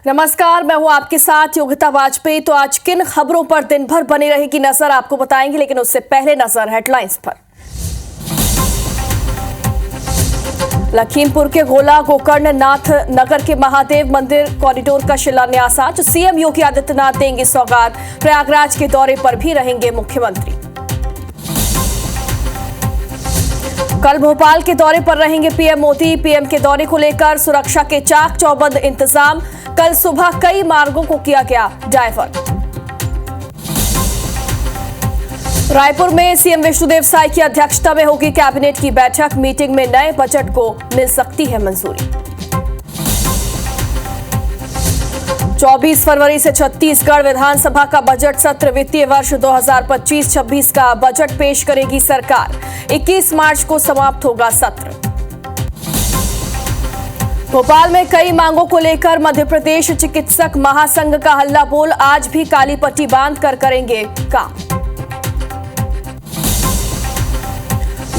नमस्कार, मैं हूं आपके साथ योगिता वाजपेयी। तो आज किन खबरों पर दिन भर बनी रहेगी नजर, आपको बताएंगे, लेकिन उससे पहले नजर हेडलाइंस पर। लखीमपुर के गोला गोकर्ण नाथ नगर के महादेव मंदिर कॉरिडोर का शिलान्यास आज सीएम योगी आदित्यनाथ देंगे सौगात। प्रयागराज के दौरे पर भी रहेंगे मुख्यमंत्री। कल भोपाल के दौरे पर रहेंगे पीएम मोदी। पीएम के दौरे को लेकर सुरक्षा के चाक चौबंद इंतजाम। कल सुबह कई मार्गों को किया गया डायवर्ट। रायपुर में सीएम विष्णुदेव साय की अध्यक्षता में होगी कैबिनेट की बैठक। मीटिंग में नए बजट को मिल सकती है मंजूरी। 24 फरवरी से छत्तीसगढ़ विधानसभा का बजट सत्र। वित्तीय वर्ष 2025-26 का बजट पेश करेगी सरकार। 21 मार्च को समाप्त होगा सत्र। भोपाल में कई मांगों को लेकर मध्य प्रदेश चिकित्सक महासंघ का हल्ला बोल। आज भी काली पट्टी बांध कर करेंगे काम।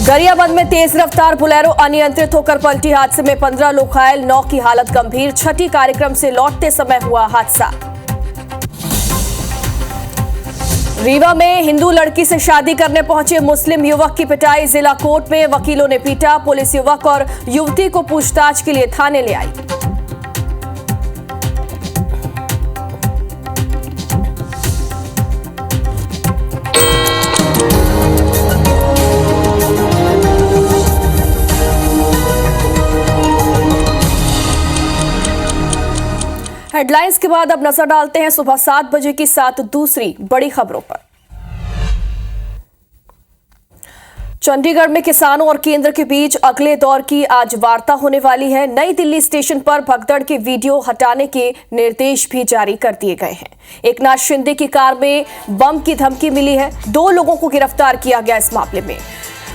गरियाबंद में तेज रफ्तार बोलेरो अनियंत्रित होकर पलटी। हादसे में 15 लोग घायल, 9 की हालत गंभीर। छठी कार्यक्रम से लौटते समय हुआ हादसा। रीवा में हिंदू लड़की से शादी करने पहुंचे मुस्लिम युवक की पिटाई। जिला कोर्ट में वकीलों ने पीटा। पुलिस युवक और युवती को पूछताछ के लिए थाने ले आई। हेडलाइंस के बाद अब नजर डालते हैं सुबह 7 बजे की 7 दूसरी बड़ी खबरों पर। चंडीगढ़ में किसानों और केंद्र के बीच अगले दौर की आज वार्ता होने वाली है। नई दिल्ली स्टेशन पर भगदड़ के वीडियो हटाने के निर्देश भी जारी कर दिए गए हैं। एकनाथ शिंदे की कार में बम की धमकी मिली है। 2 लोगों को गिरफ्तार किया गया इस मामले में।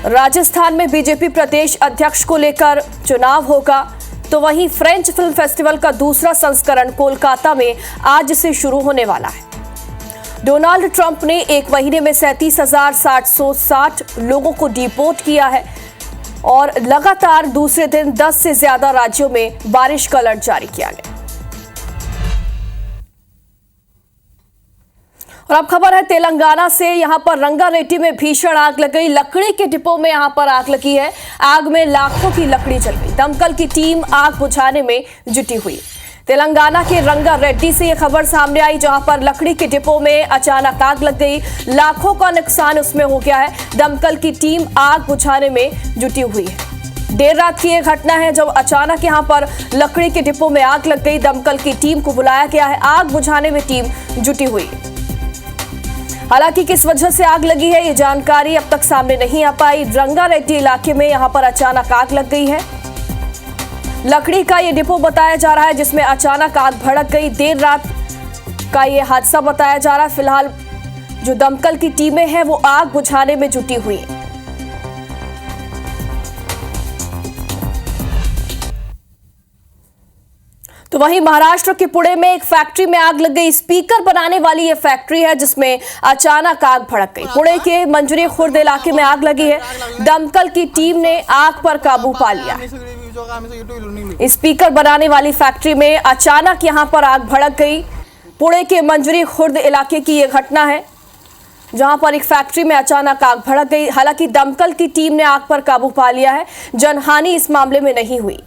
राजस्थान में बीजेपी प्रदेश अध्यक्ष को लेकर चुनाव होगा, तो वहीं फ्रेंच फिल्म फेस्टिवल का दूसरा संस्करण कोलकाता में आज से शुरू होने वाला है। डोनाल्ड ट्रंप ने एक महीने में 37,760 लोगों को डिपोर्ट किया है और लगातार दूसरे दिन 10 से ज्यादा राज्यों में बारिश का अलर्ट जारी किया गया। और अब खबर है तेलंगाना से। यहां पर रंगारेड्डी में भीषण आग लग गई। लकड़ी के डिपो में यहां पर आग लगी है। आग में लाखों की लकड़ी जल गई। दमकल की टीम आग बुझाने में जुटी हुई। तेलंगाना के रंगारेड्डी से यह खबर सामने आई, जहां पर लकड़ी के डिपो में अचानक आग लग गई। लाखों का नुकसान उसमें हो गया है। दमकल की टीम आग बुझाने में जुटी हुई है। देर रात की यह घटना है जब अचानक यहां पर लकड़ी के डिपो में आग लग गई। दमकल की टीम को बुलाया गया है। आग बुझाने में टीम जुटी हुई। हालांकि किस वजह से आग लगी है, ये जानकारी अब तक सामने नहीं आ पाई। रंगारेड्डी इलाके में यहां पर अचानक आग लग गई है। लकड़ी का ये डिपो बताया जा रहा है जिसमें अचानक आग भड़क गई। देर रात का ये हादसा बताया जा रहा है। फिलहाल जो दमकल की टीमें हैं वो आग बुझाने में जुटी हुई हैं। तो वहीं महाराष्ट्र के पुणे में एक फैक्ट्री में आग लग गई। स्पीकर बनाने वाली यह फैक्ट्री है जिसमें अचानक आग भड़क गई। पुणे के मंजरी खुर्द इलाके में आग लगी है। दमकल की टीम ने आग पर काबू पा लिया। स्पीकर बनाने वाली फैक्ट्री में अचानक यहां पर आग भड़क गई। पुणे के मंजरी खुर्द इलाके की यह घटना है जहां पर एक फैक्ट्री में अचानक आग भड़क गई। हालांकि दमकल की टीम ने आग पर काबू पा लिया है। जनहानि इस मामले में नहीं हुई।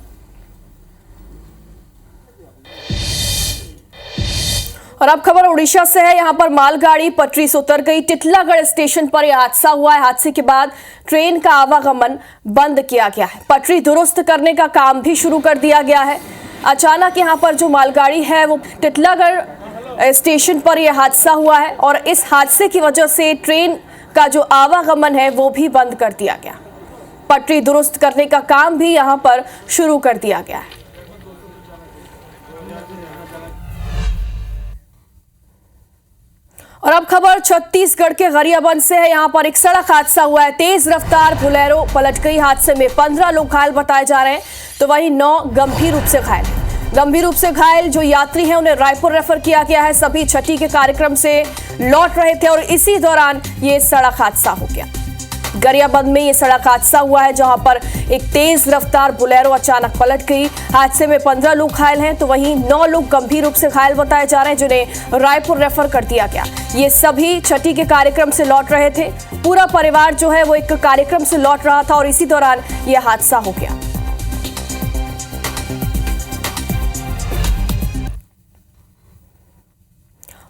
और अब खबर उड़ीसा से है। यहां पर मालगाड़ी पटरी से उतर गई। टिटलागढ़ स्टेशन पर यह हादसा हुआ है। हादसे के बाद ट्रेन का आवागमन बंद किया गया है। पटरी दुरुस्त करने का काम भी शुरू कर दिया गया है। अचानक यहां पर जो मालगाड़ी है वो टिटलागढ़ स्टेशन पर यह हादसा हुआ है और इस हादसे की वजह से ट्रेन का जो आवागमन है वो भी बंद कर दिया गया। पटरी दुरुस्त करने का काम भी यहां पर शुरू कर दिया गया है। और अब खबर छत्तीसगढ़ के गरियाबंद से है। यहां पर एक सड़क हादसा हुआ है। तेज रफ्तार बोलेरो पलट गई। हादसे में 15 लोग घायल बताए जा रहे हैं, तो वहीं 9 गंभीर रूप से घायल हैं। गंभीर रूप से घायल जो यात्री हैं उन्हें रायपुर रेफर किया गया है। सभी छठी के कार्यक्रम से लौट रहे थे और इसी दौरान ये सड़क हादसा हो गया। गरियाबंद में ये सड़क हादसा हुआ है, जहां पर एक तेज रफ्तार बोलेरो अचानक पलट गई। हादसे में 15 लोग घायल हैं, तो वहीं 9 लोग गंभीर रूप से घायल बताए जा रहे हैं, जिन्हें रायपुर रेफर कर दिया गया। ये सभी छठी के कार्यक्रम से लौट रहे थे। पूरा परिवार जो है वो एक कार्यक्रम से लौट रहा था और इसी दौरान यह हादसा हो गया।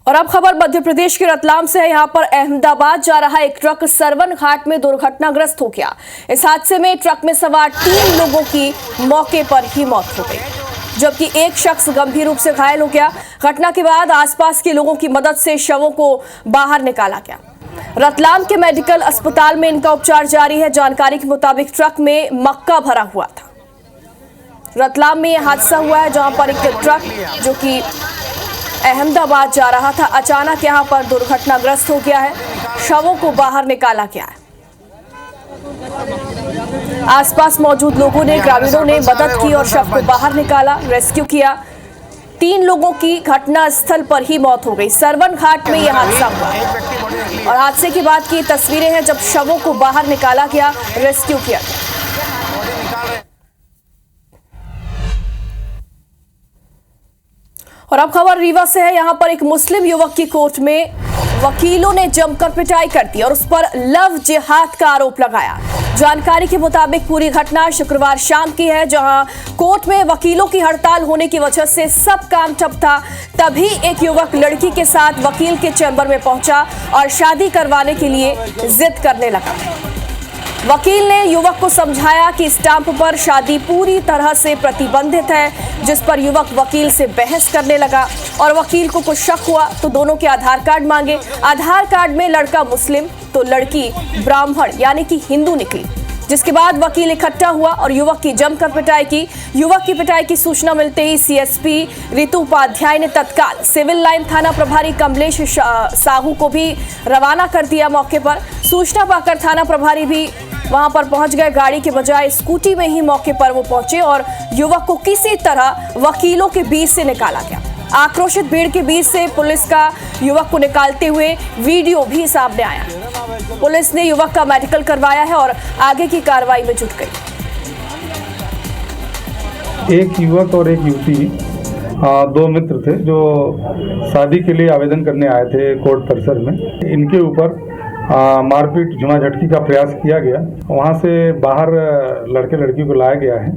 और अब खबर मध्य प्रदेश के रतलाम से है। यहां पर अहमदाबाद जा रहा एक ट्रक सरवन घाट में दुर्घटनाग्रस्त हो गया। इस हादसे में ट्रक में सवार 3 लोगों की मौके पर ही मौत हो गई, जबकि एक शख्स गंभीर रूप से घायल हो गया। घटना के बाद आसपास के लोगों की मदद से शवों को बाहर निकाला गया। रतलाम के मेडिकल अस्पताल में इनका उपचार जारी है। जानकारी के मुताबिक ट्रक में मक्का भरा हुआ था। रतलाम में यह हादसा हुआ है, जहां पर एक ट्रक जो कि अहमदाबाद जा रहा था, अचानक यहां पर दुर्घटनाग्रस्त हो गया है। शवों को बाहर निकाला गया है। आसपास मौजूद लोगों ने, ग्रामीणों ने मदद की और शव को बाहर निकाला, रेस्क्यू किया। 3 लोगों की घटना स्थल पर ही मौत हो गई। सरवन घाट में यह हादसा हुआ और हादसे के बाद की तस्वीरें हैं, जब शवों को बाहर निकाला गया, रेस्क्यू किया गया। और अब खबर रीवा से है। यहां पर एक मुस्लिम युवक की कोर्ट में वकीलों ने जमकर पिटाई कर दी और उस पर लव जिहाद का आरोप लगाया। जानकारी के मुताबिक पूरी घटना शुक्रवार शाम की है, जहां कोर्ट में वकीलों की हड़ताल होने की वजह से सब काम ठप था। तभी एक युवक लड़की के साथ वकील के चैम्बर में पहुंचा और शादी करवाने के लिए जिद करने लगा। वकील ने युवक को समझाया कि स्टाम्प पर शादी पूरी तरह से प्रतिबंधित है, जिस पर युवक वकील से बहस करने लगा और वकील को कुछ शक हुआ तो दोनों के आधार कार्ड मांगे। आधार कार्ड में लड़का मुस्लिम तो लड़की ब्राह्मण यानी कि हिंदू निकली, जिसके बाद वकील इकट्ठा हुआ और युवक की जमकर पिटाई की। युवक की पिटाई की सूचना मिलते ही सीएसपी रितु उपाध्याय ने तत्काल सिविल लाइन थाना प्रभारी कमलेश साहू को भी रवाना कर दिया। मौके पर सूचना पाकर थाना प्रभारी भी वहां पर पहुंच गए। गाड़ी के बजाय स्कूटी में ही मौके पर वो पहुंचे और युवक को किसी तरह वकीलों के बीच से निकाला गया। आक्रोशित भीड़ के बीच से पुलिस का युवक को निकालते हुए वीडियो भी सामने आया। पुलिस ने युवक का मेडिकल करवाया है और आगे की कार्रवाई में जुट गई। एक युवक और एक युवती 2 मित्र थे जो शादी के लिए आवेदन करने आए थे कोर्ट परिसर में। इनके ऊपर मारपीट झुमाझटकी का प्रयास किया गया। वहां से बाहर लड़के लड़की को लाया गया है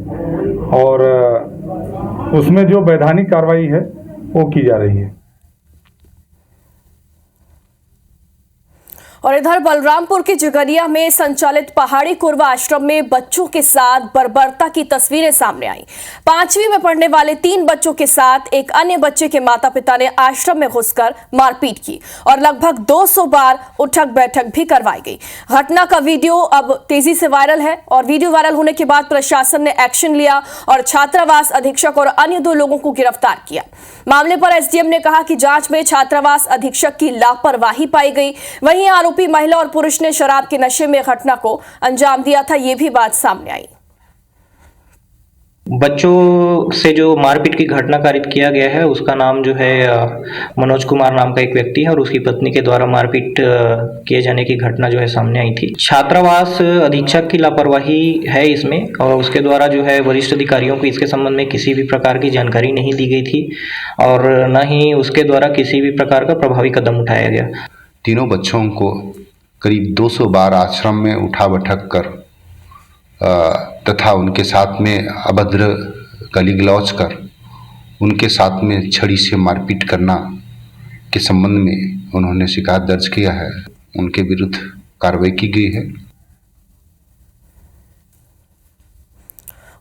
और उसमें जो वैधानिक कार्रवाई है वो की जा रही है। और इधर बलरामपुर के जगरिया में संचालित पहाड़ी कुरवा आश्रम में बच्चों के साथ बर्बरता की तस्वीरें सामने आई। 5वीं में पढ़ने वाले 3 बच्चों के साथ एक अन्य बच्चे के माता पिता ने आश्रम में घुसकर मारपीट की और लगभग 200 बार उठक बैठक भी करवाई गई। घटना का वीडियो अब तेजी से वायरल है और वीडियो वायरल होने के बाद प्रशासन ने एक्शन लिया और छात्रावास अधीक्षक और अन्य 2 लोगों को गिरफ्तार किया। मामले पर एसडीएम ने कहा कि जांच में छात्रावास अधीक्षक की लापरवाही पाई गई। वहीं आरोपी महिला और पुरुष ने शराब के नशे में घटना को अंजाम दिया था, ये भी बात सामने आई। बच्चों से जो मारपीट की घटना कारित किया गया है उसका नाम जो है मनोज कुमार नाम का एक व्यक्ति है और उसकी पत्नी के द्वारा मारपीट किए जाने की घटना जो है सामने आई थी। छात्रावास अधीक्षक की लापरवाही है इसमें और उसके द्वारा जो है वरिष्ठ अधिकारियों को इसके संबंध में किसी भी प्रकार की जानकारी नहीं दी गई थी और न ही उसके द्वारा किसी भी प्रकार का प्रभावी कदम उठाया गया। तीनों बच्चों को करीब 200 बार आश्रम में उठा बैठक कर तथा उनके साथ में अभद्र गाली गलौज कर उनके साथ में छड़ी से मारपीट करना के संबंध में उन्होंने शिकायत दर्ज किया है। उनके विरुद्ध कार्रवाई की गई है।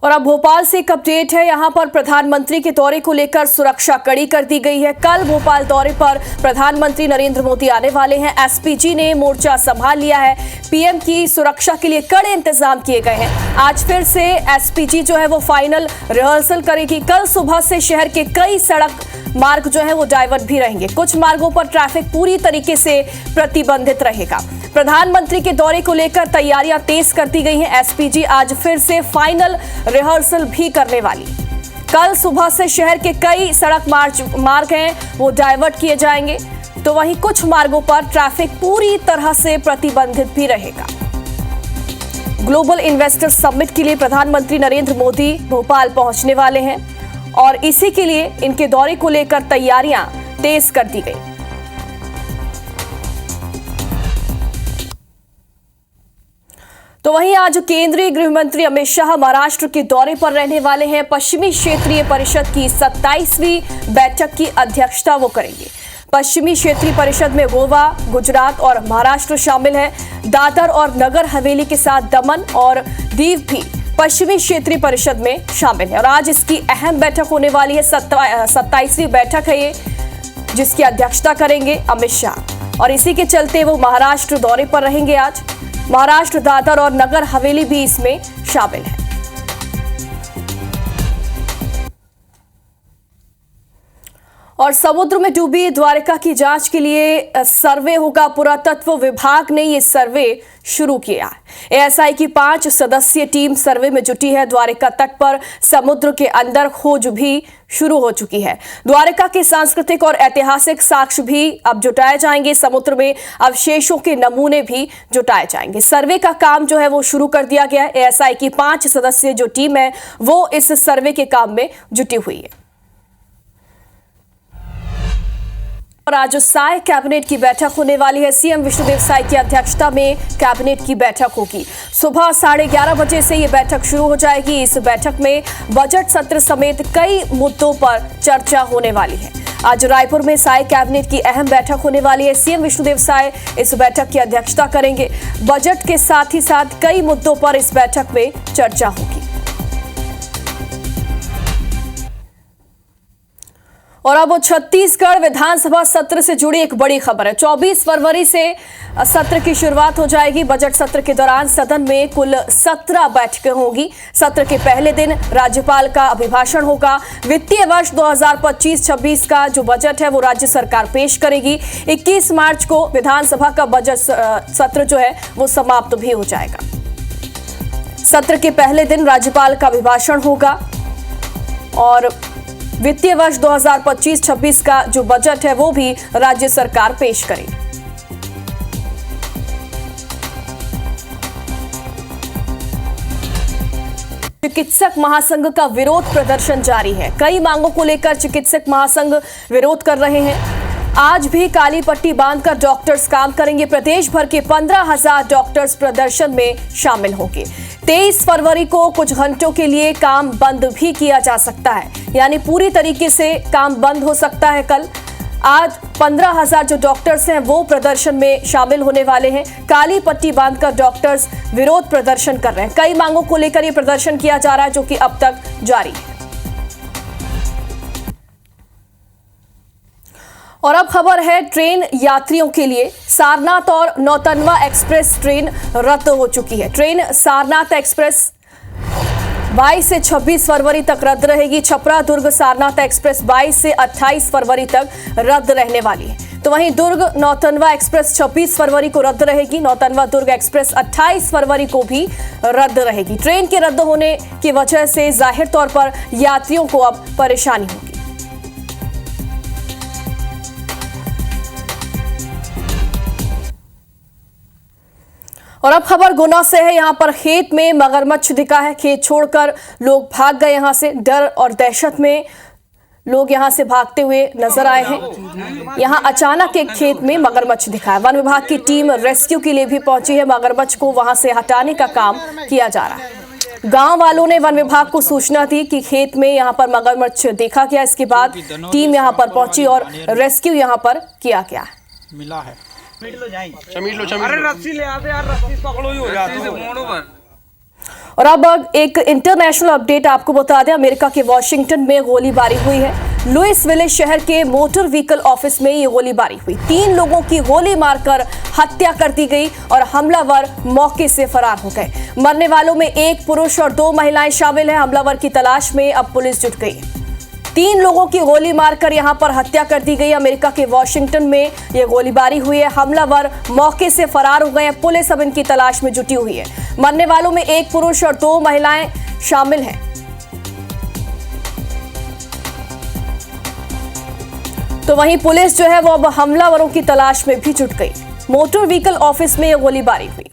और अब भोपाल से एक अपडेट है। यहां पर प्रधानमंत्री के दौरे को लेकर सुरक्षा कड़ी कर दी गई है। कल भोपाल दौरे पर प्रधानमंत्री नरेंद्र मोदी आने वाले हैं। एसपीजी ने मोर्चा संभाल लिया है। पीएम की सुरक्षा के लिए कड़े इंतजाम किए गए हैं। आज फिर से एसपीजी जो है वो फाइनल रिहर्सल करेगी। कल सुबह से शहर के कई सड़क मार्ग जो है वो डाइवर्ट भी रहेंगे। कुछ मार्गों पर ट्रैफिक पूरी तरीके से प्रतिबंधित रहेगा। प्रधानमंत्री के दौरे को लेकर तैयारियां तेज कर दी गई हैं। एसपीजी आज फिर से फाइनल रिहर्सल भी करने वाली। कल सुबह से शहर के कई सड़क मार्ग हैं वो डाइवर्ट किए जाएंगे, तो वहीं कुछ मार्गों पर ट्रैफिक पूरी तरह से प्रतिबंधित भी रहेगा। ग्लोबल इन्वेस्टर समिट के लिए प्रधानमंत्री नरेंद्र मोदी भोपाल पहुंचने वाले हैं और इसी के लिए इनके दौरे को लेकर तैयारियां तेज कर दी गई। तो वहीं आज केंद्रीय गृह मंत्री अमित शाह महाराष्ट्र के दौरे पर रहने वाले हैं। पश्चिमी क्षेत्रीय परिषद की 27वीं बैठक की अध्यक्षता वो करेंगे। पश्चिमी क्षेत्रीय परिषद में गोवा, गुजरात और महाराष्ट्र शामिल है। दादर और नगर हवेली के साथ दमन और दीव भी पश्चिमी क्षेत्रीय परिषद में शामिल है और आज इसकी अहम बैठक होने वाली है। 27वीं बैठक है ये, जिसकी अध्यक्षता करेंगे अमित शाह और इसी के चलते वो महाराष्ट्र दौरे पर रहेंगे। आज महाराष्ट्र, दादर और नगर हवेली भी इसमें शामिल है। और समुद्र में डूबी द्वारका की जांच के लिए सर्वे होगा। पुरातत्व विभाग ने ये सर्वे शुरू किया है। एएसआई की 5 सदस्यीय टीम सर्वे में जुटी है। द्वारका तट पर समुद्र के अंदर खोज भी शुरू हो चुकी है। द्वारका के सांस्कृतिक और ऐतिहासिक साक्ष्य भी अब जुटाए जाएंगे। समुद्र में अवशेषों के नमूने भी जुटाए जाएंगे। सर्वे का काम जो है वो शुरू कर दिया गया है। एएसआई की 5 सदस्यीय जो टीम है वो इस सर्वे के काम में जुटी हुई है। और आज साय कैबिनेट की बैठक होने वाली है। सीएम विष्णुदेव साय की अध्यक्षता में कैबिनेट की बैठक होगी। सुबह 11:30 बजे से ये बैठक शुरू हो जाएगी। इस बैठक में बजट सत्र समेत कई मुद्दों पर चर्चा होने वाली है। आज रायपुर में साय कैबिनेट की अहम बैठक होने वाली है। सीएम विष्णुदेव साय इस बैठक की अध्यक्षता करेंगे। बजट के साथ ही साथ कई मुद्दों पर इस बैठक में चर्चा होगी। और अब छत्तीसगढ़ विधानसभा सत्र से जुड़ी एक बड़ी खबर है। 24 फरवरी से सत्र की शुरुआत हो जाएगी। बजट सत्र के दौरान सदन में कुल 17 बैठकें होंगी। सत्र के पहले दिन राज्यपाल का अभिभाषण होगा। वित्तीय वर्ष 2025-26 का जो बजट है वो राज्य सरकार पेश करेगी। 21 मार्च को विधानसभा का बजट सत्र जो है वो समाप्त भी हो जाएगा। सत्र के पहले दिन राज्यपाल का अभिभाषण होगा और वित्तीय वर्ष 2025-26 का जो बजट है वो भी राज्य सरकार पेश करेगी। चिकित्सक महासंघ का विरोध प्रदर्शन जारी है। कई मांगों को लेकर चिकित्सक महासंघ विरोध कर रहे हैं। आज भी काली पट्टी बांधकर डॉक्टर्स काम करेंगे। प्रदेश भर के 15,000 डॉक्टर्स प्रदर्शन में शामिल होंगे। 23 फरवरी को कुछ घंटों के लिए काम बंद भी किया जा सकता है, यानी पूरी तरीके से काम बंद हो सकता है कल। आज 15,000 जो डॉक्टर्स हैं वो प्रदर्शन में शामिल होने वाले हैं। काली पट्टी बांधकर डॉक्टर्स विरोध प्रदर्शन कर रहे हैं। कई मांगों को लेकर ये प्रदर्शन किया जा रहा है जो कि अब तक जारी है। और अब खबर है ट्रेन यात्रियों के लिए। सारनाथ और नौतनवा एक्सप्रेस ट्रेन रद्द हो चुकी है। ट्रेन सारनाथ एक्सप्रेस 22 से 26 फरवरी तक रद्द रहेगी। छपरा दुर्ग सारनाथ एक्सप्रेस 22 से 28 फरवरी तक रद्द रहने वाली है। तो वहीं दुर्ग नौतनवा एक्सप्रेस 26 फरवरी को रद्द रहेगी। नौतनवा दुर्ग एक्सप्रेस 28 फरवरी को भी रद्द रहेगी। ट्रेन के रद्द होने की वजह से जाहिर तौर पर यात्रियों को अब परेशानी होगी। और अब खबर गुना से है। यहां पर खेत में मगरमच्छ दिखा है। खेत छोड़कर लोग भाग गए यहां से। डर और दहशत में लोग यहां से भागते हुए नजर आए हैं। यहां अचानक एक खेत में मगरमच्छ दिखा है। वन विभाग की टीम रेस्क्यू के लिए भी पहुंची है। मगरमच्छ को वहां से हटाने का काम किया जा रहा है। गांव वालों ने वन विभाग को सूचना दी कि खेत में यहां पर मगरमच्छ देखा गया। इसके बाद टीम यहां पर पहुंची और रेस्क्यू यहां पर किया गया। मिला है। अरे रस्सी ले आते यार, रस्सी पकड़ो ही हो जाती है मोड़ों पर। और अब एक इंटरनेशनल अपडेट आपको बता दें। अमेरिका के वॉशिंगटन में गोलीबारी हुई है। लुइसविले शहर के मोटर व्हीकल ऑफिस में ये गोलीबारी हुई। 3 लोगों की गोली मारकर हत्या कर दी गई और हमलावर मौके से फरार हो गए। मरने वालों में 1 पुरुष और 2 महिलाएं शामिल हैं। हमलावर की तलाश में अब पुलिस जुट गई है। 3 लोगों की गोली मारकर यहां पर हत्या कर दी गई। अमेरिका के वॉशिंगटन में यह गोलीबारी हुई है। हमलावर मौके से फरार हो गए हैं। पुलिस अब इनकी तलाश में जुटी हुई है। मरने वालों में 1 पुरुष और 2 महिलाएं शामिल हैं। तो वहीं पुलिस जो है वो अब हमलावरों की तलाश में भी जुट गई। मोटर व्हीकल ऑफिस में यह गोलीबारी हुई।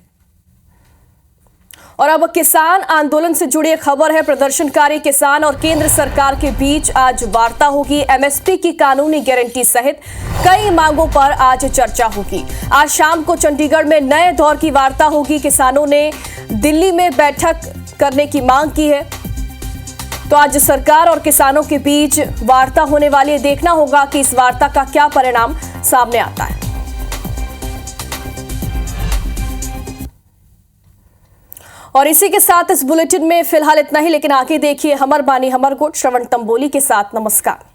और अब किसान आंदोलन से जुड़ी खबर है। प्रदर्शनकारी किसान और केंद्र सरकार के बीच आज वार्ता होगी। एमएसपी की कानूनी गारंटी सहित कई मांगों पर आज चर्चा होगी। आज शाम को चंडीगढ़ में नए दौर की वार्ता होगी। किसानों ने दिल्ली में बैठक करने की मांग की है। तो आज सरकार और किसानों के बीच वार्ता होने वाली है। देखना होगा कि इस वार्ता का क्या परिणाम सामने आता है। और इसी के साथ इस बुलेटिन में फिलहाल इतना ही, लेकिन आगे देखिए हमर बानी हमर गोट श्रवण तंबोली के साथ। नमस्कार।